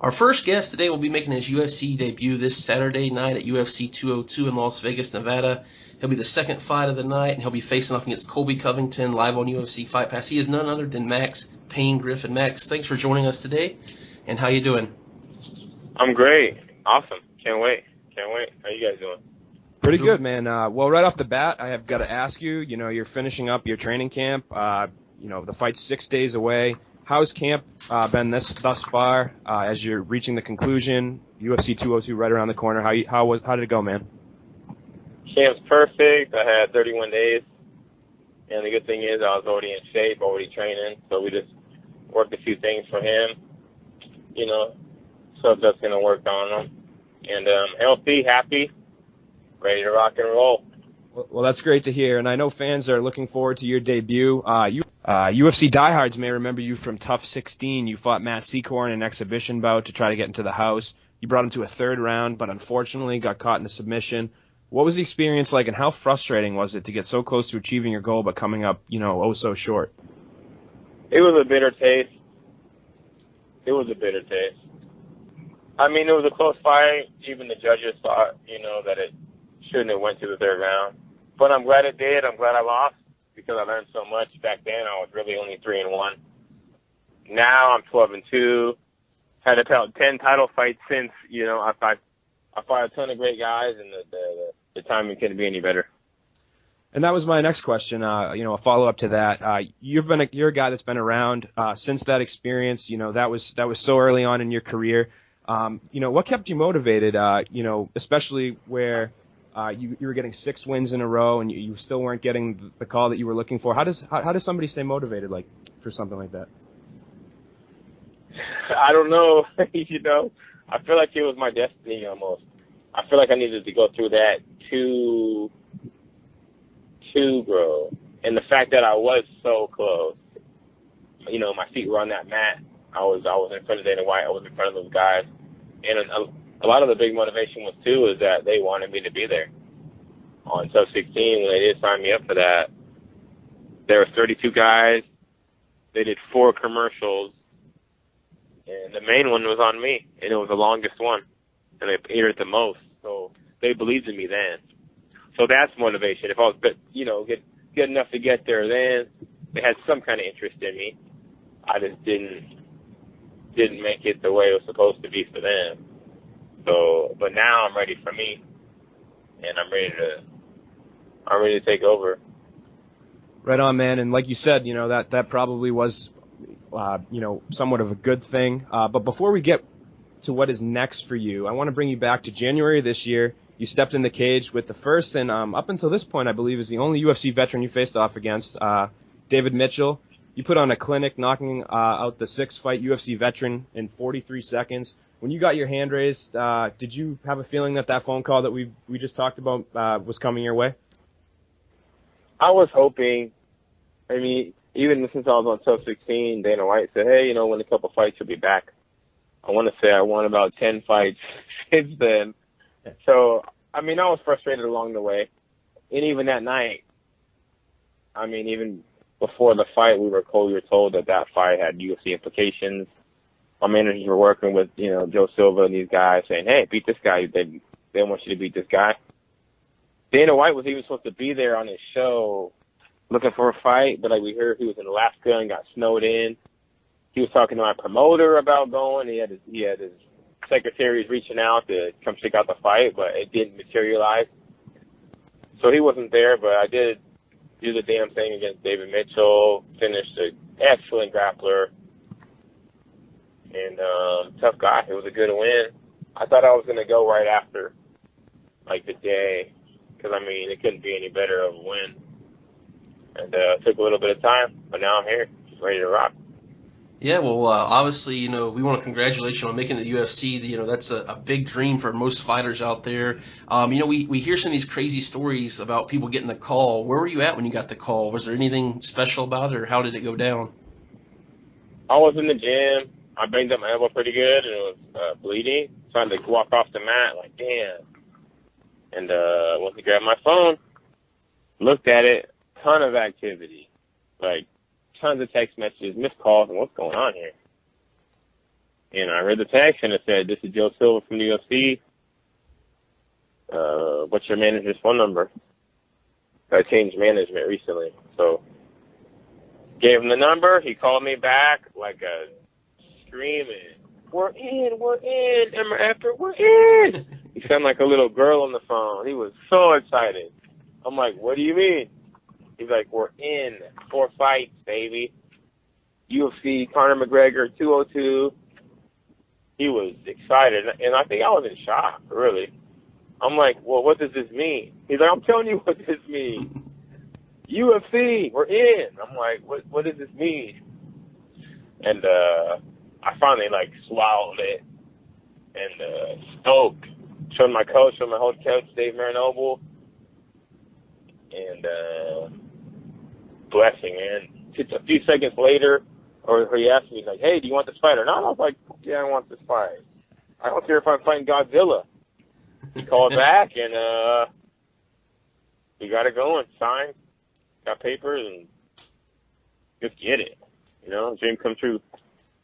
Our first guest today will be making his UFC debut this Saturday night at UFC 202 in Las Vegas, Nevada. He'll be the second fight of the night, and he'll be facing off against Colby Covington live on UFC Fight Pass. He is none other than Max Payne Griffin. Max, thanks for joining us today, and how you doing? I'm great. Awesome. Can't wait. How you guys doing? Pretty good, man. Well, right off the bat, I have got to ask you, you're finishing up your training camp. The fight's 6 days away. How's camp been thus far as you're reaching the conclusion? UFC 202 right around the corner. How did it go, man? Camp's perfect. I had 31 days. And the good thing is I was already in shape, already training. So we just worked a few things for him. Stuff that's going to work on him. And healthy, happy, ready to rock and roll. Well, that's great to hear, and I know fans are looking forward to your debut. UFC diehards may remember you from Tough 16. You fought Matt Secord in an exhibition bout to try to get into the house. You brought him to a third round, but unfortunately got caught in a submission. What was the experience like, and how frustrating was it to get so close to achieving your goal but coming up, oh so short? It was a bitter taste. I mean, it was a close fight. Even the judges thought, that it shouldn't have went to the third round. But I'm glad it did. I'm glad I lost because I learned so much. Back then, I was really only 3-1. Now I'm 12-2. Had about 10 title fights since. I fought a ton of great guys, and the timing couldn't be any better. And that was my next question. A follow up to that. You're a guy that's been around since that experience. That was so early on in your career. What kept you motivated? Especially where you were getting 6 wins in a row and you still weren't getting the call that you were looking for. How does somebody stay motivated for something like that? I don't know. I feel like it was my destiny almost. I feel like I needed to go through that to grow. And the fact that I was so close, my feet were on that mat. I was in front of Dana White. I was in front of those guys. And a lot of the big motivation was, too, is that they wanted me to be there. On Sub 16, when they did sign me up for that, there were 32 guys. They did 4 commercials. And the main one was on me. And it was the longest one. And they paid it the most. So they believed in me then. So that's motivation. If I was, good enough to get there then, they had some kind of interest in me. I just didn't make it the way it was supposed to be for them. So, but now I'm ready for me, and I'm ready to take over. Right on, man. And like you said, that probably was, somewhat of a good thing. But before we get to what is next for you, I want to bring you back to January this year. You stepped in the cage with the first, and up until this point, I believe, is the only UFC veteran you faced off against, David Mitchell. You put on a clinic, knocking out the 6-fight UFC veteran in 43 seconds. When you got your hand raised, did you have a feeling that phone call that we just talked about was coming your way? I was hoping. I mean, even since I was on Sub 16, Dana White said, hey, win a couple fights, you'll be back. I want to say I won about 10 fights since then. So, I was frustrated along the way. And even that night, even before the fight, we were told that fight had UFC implications. My managers were working with, Joe Silva and these guys saying, hey, beat this guy. They want you to beat this guy. Dana White was even supposed to be there on his show looking for a fight, but we heard he was in Alaska and got snowed in. He was talking to my promoter about going. He had his secretaries reaching out to come check out the fight, but it didn't materialize. So he wasn't there, but I did do the damn thing against David Mitchell, finished an excellent grappler, and tough guy. It was a good win. I thought I was going to go right after, the day, because, it couldn't be any better of a win. And it took a little bit of time, but now I'm here, just ready to rock. Yeah, well, obviously, we want to congratulate you on making the UFC. That's a big dream for most fighters out there. We hear some of these crazy stories about people getting the call. Where were you at when you got the call? Was there anything special about it, or how did it go down? I was in the gym. I banged up my elbow pretty good, and it was bleeding. Trying to walk off the mat, damn. And once I grabbed my phone, looked at it, ton of activity, tons of text messages, missed calls, and what's going on here? And I read the text, and it said, "This is Joe Silva from the UFC. What's your manager's phone number?" I changed management recently, so gave him the number. He called me back like a screaming, "We're in, we're in, MFer, we're in." He sounded like a little girl on the phone. He was so excited. I'm like, "What do you mean?" He's like, "We're in. 4 fights, baby. UFC, Conor McGregor, 202. He was excited, and I think I was in shock, really. I'm like, "Well, what does this mean?" He's like, "I'm telling you what this means. UFC, we're in." I'm like, what does this mean?" And I finally, like, swallowed it and stoked. Showed my coach, showed my whole coach, Dave Marinoble, and blessing, man. Just a few seconds later, or he asked me, like, "Hey, do you want this fight or not?" I was like, "Yeah, I want this fight. I don't care if I'm fighting Godzilla." He called back, and we got it going. Signed, got papers, and just get it. You know, dream come true.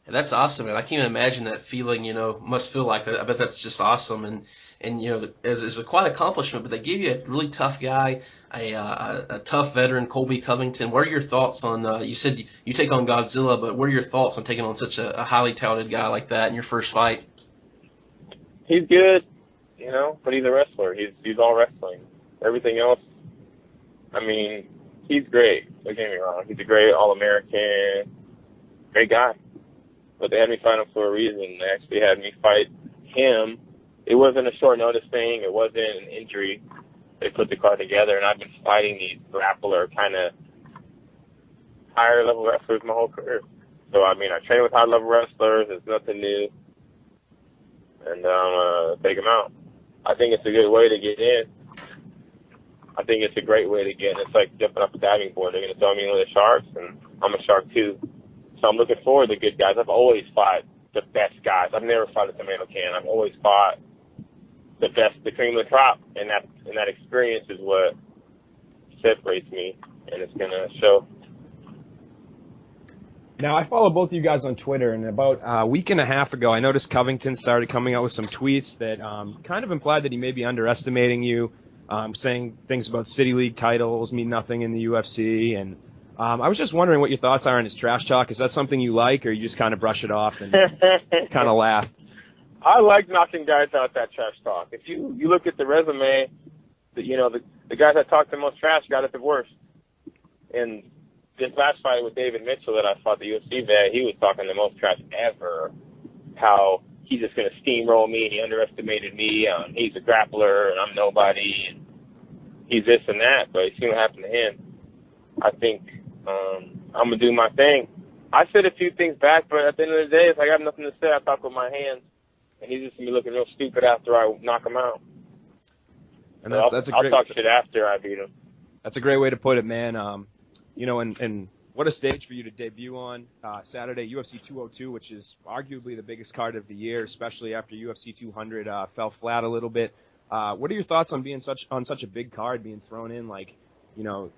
And that's awesome, man. I can't even imagine that feeling, must feel like that. I bet that's just awesome. And it's quite an accomplishment, but they gave you a really tough guy, a tough veteran, Colby Covington. What are your thoughts on, you said you take on Godzilla, but what are your thoughts on taking on such a highly touted guy like that in your first fight? He's good, but he's a wrestler. He's all wrestling. Everything else, I mean, he's great. Don't get me wrong. He's a great All-American, great guy. But they had me fight him for a reason. They actually had me fight him. It wasn't a short notice thing. It wasn't an injury. They put the card together, and I've been fighting these grappler kind of higher level wrestlers my whole career. So, I mean, I train with high level wrestlers. It's nothing new. And take them out. I think it's a good way to get in. I think it's a great way to get in. It's like jumping off a diving board. They're going to throw me into the sharks, and I'm a shark too. So I'm looking forward to good guys. I've always fought the best guys. I've never fought a tomato can. I've always fought the best, the cream of the crop, and that experience is what separates me, and it's going to show. Now, I follow both of you guys on Twitter, and about a week and a half ago, I noticed Covington started coming out with some tweets that kind of implied that he may be underestimating you, saying things about City League titles mean nothing in the UFC, and I was just wondering what your thoughts are on his trash talk. Is that something you like, or you just kind of brush it off and kind of laugh? I like knocking guys out that trash talk. If you look at the resume, the guys that talk the most trash got it the worst. And this last fight with David Mitchell that I fought the UFC vet, he was talking the most trash ever. How he's just going to steamroll me, and he underestimated me, he's a grappler, and I'm nobody, and he's this and that. But you see what happened to him. I think I'm going to do my thing. I said a few things back, but at the end of the day, if I got nothing to say, I talk with my hands, and he's just going to be looking real stupid after I knock him out. And so that's I'll talk shit after I beat him. That's a great way to put it, man. And what a stage for you to debut on Saturday, UFC 202, which is arguably the biggest card of the year, especially after UFC 200 fell flat a little bit. What are your thoughts on being on such a big card, being thrown in like,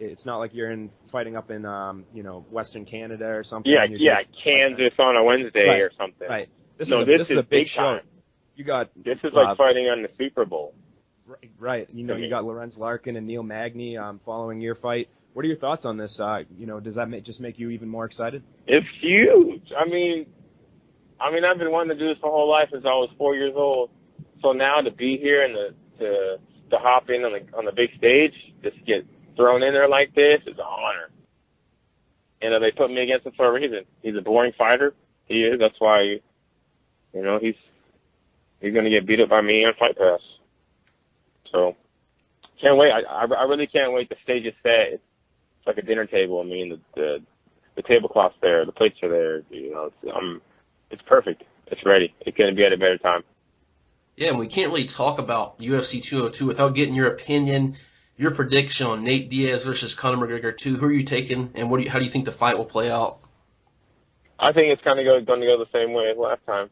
it's not like you're fighting up in, Western Canada or something. Yeah, Kansas on a Wednesday right, or something. Right. This is a big show. Time. This is like fighting on the Super Bowl. Right. You got Lorenz Larkin and Neil Magny following your fight. What are your thoughts on this? Does that just make you even more excited? It's huge. I mean, I've been wanting to do this my whole life since I was 4 years old. So now to be here and to hop in on the big stage, just get thrown in there like this is an honor. And they put me against him for a reason. He's a boring fighter. He is. That's why, he's going to get beat up by me on Fight Pass. So, can't wait. I really can't wait. The stage is set. It's like a dinner table. I mean, the tablecloth's there. The plates are there. It's perfect. It's ready. It's going to be at a better time. Yeah, and we can't really talk about UFC 202 without getting your opinion, your prediction on Nate Diaz versus Conor McGregor 2. Who are you taking, and how do you think the fight will play out? I think it's kind of going to go the same way as last time.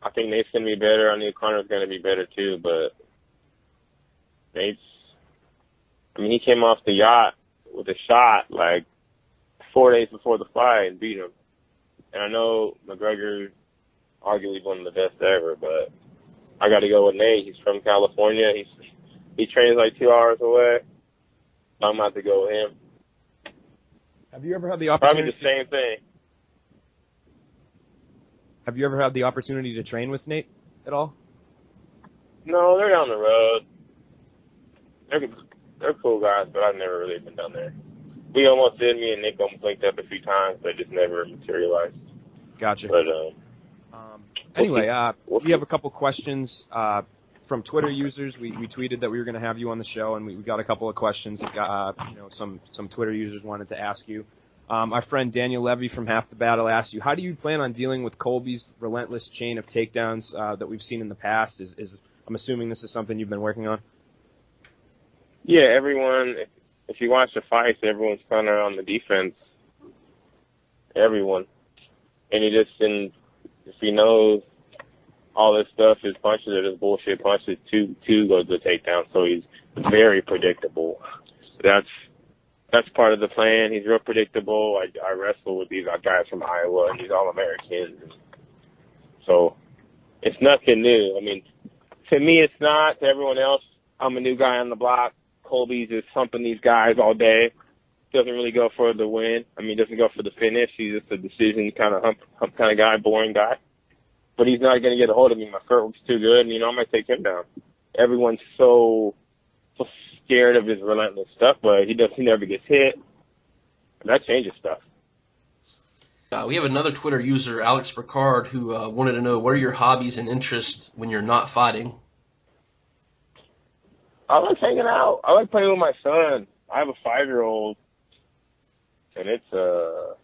I think Nate's going to be better. I think Conor's going to be better too, but he came off the yacht with a shot like 4 days before the fight and beat him. And I know McGregor arguably one of the best ever. But I got to go with Nate. He's from California. He trains like 2 hours away. So I'm about to go with him. Have you ever had the opportunity? Probably the same thing. Have you ever had the opportunity to train with Nate at all? No, they're down the road. They're cool guys, but I've never really been down there. We almost did. Me and Nick almost linked up a few times, but it just never materialized. Gotcha. But anyway, we have a couple questions from Twitter users. We tweeted that we were going to have you on the show, and we got a couple of questions that some Twitter users wanted to ask you. Our friend Daniel Levy from Half the Battle asked you, how do you plan on dealing with Colby's relentless chain of takedowns that we've seen in the past? I'm assuming this is something you've been working on? Yeah, everyone, if you watch the fights, everyone's kind of on the defense. Everyone. And if he knows all this stuff, his punches are just bullshit punches, two goes to the takedown, so he's very predictable. That's part of the plan. He's real predictable. I wrestle with these guys from Iowa, and he's All-Americans. So it's nothing new. I mean, to me, it's not. To everyone else, I'm a new guy on the block. Colby's just humping these guys all day. Doesn't really go for the win. I mean, doesn't go for the finish. He's just a decision kind of hump kind of guy, boring guy. But he's not going to get a hold of me. My footwork's too good, and, I'm going to take him down. Everyone's so scared of his relentless stuff, but he never gets hit. And that changes stuff. We have another Twitter user, Alex Bricard, who wanted to know, what are your hobbies and interests when you're not fighting? I like hanging out. I like playing with my son. I have a 5-year-old, and it's a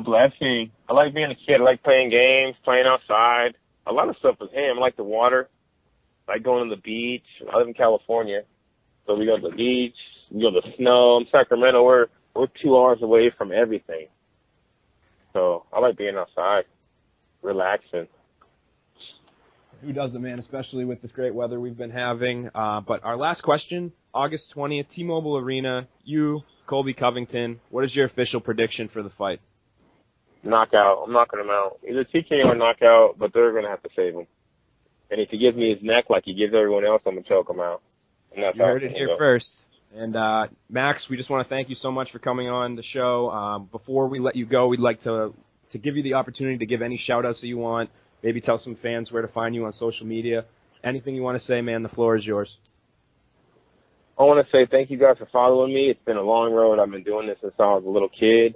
blessing. I like being a kid. I like playing games, playing outside. A lot of stuff with him. I like the water. I like going to the beach. I live in California, so we go to the beach. We go to the snow. In Sacramento, we're 2 hours away from everything. So I like being outside, relaxing. Who doesn't, man, especially with this great weather we've been having. But our last question, August 20th, T-Mobile Arena, you, Colby Covington, what is your official prediction for the fight? Knockout. I'm knocking him out. Either TKO or knockout, but they're going to have to save him. And if he gives me his neck like he gives everyone else, I'm going to choke him out. And that's you heard it here first. And Max, we just want to thank you so much for coming on the show. Before we let you go, we'd like to give you the opportunity to give any shout-outs that you want. Maybe tell some fans where to find you on social media. Anything you want to say, man, the floor is yours. I want to say thank you guys for following me. It's been a long road. I've been doing this since I was a little kid,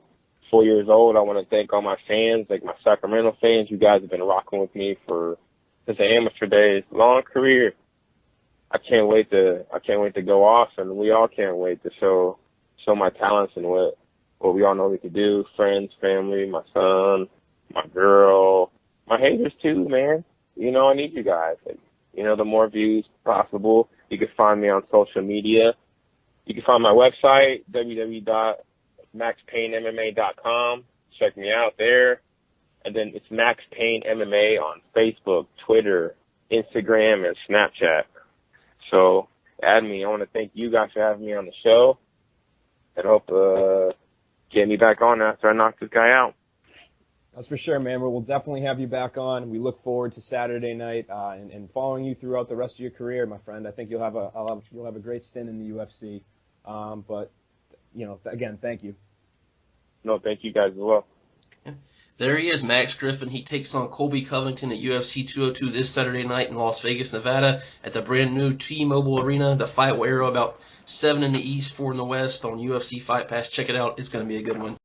4 years old. I want to thank all my fans, like my Sacramento fans. You guys have been rocking with me since the amateur days. Long career. I can't wait to go off, and we all can't wait to show my talents and what we all know we can do. Friends, family, my son, my girl, my haters too, man. I need you guys. The more views possible. You can find me on social media. You can find my website, www.maxpainmma.com. Check me out there. And then it's Max Payne MMA on Facebook, Twitter, Instagram, and Snapchat. So add me. I want to thank you guys for having me on the show. And hope get me back on after I knock this guy out. That's for sure, man. We'll definitely have you back on. We look forward to Saturday night and following you throughout the rest of your career, my friend. I think you'll have a great stint in the UFC. But again, thank you. No, thank you guys as well. There he is, Max Griffin. He takes on Colby Covington at UFC 202 this Saturday night in Las Vegas, Nevada, at the brand new T-Mobile Arena. The fight will air about 7 in the East, 4 in the West on UFC Fight Pass. Check it out. It's going to be a good one.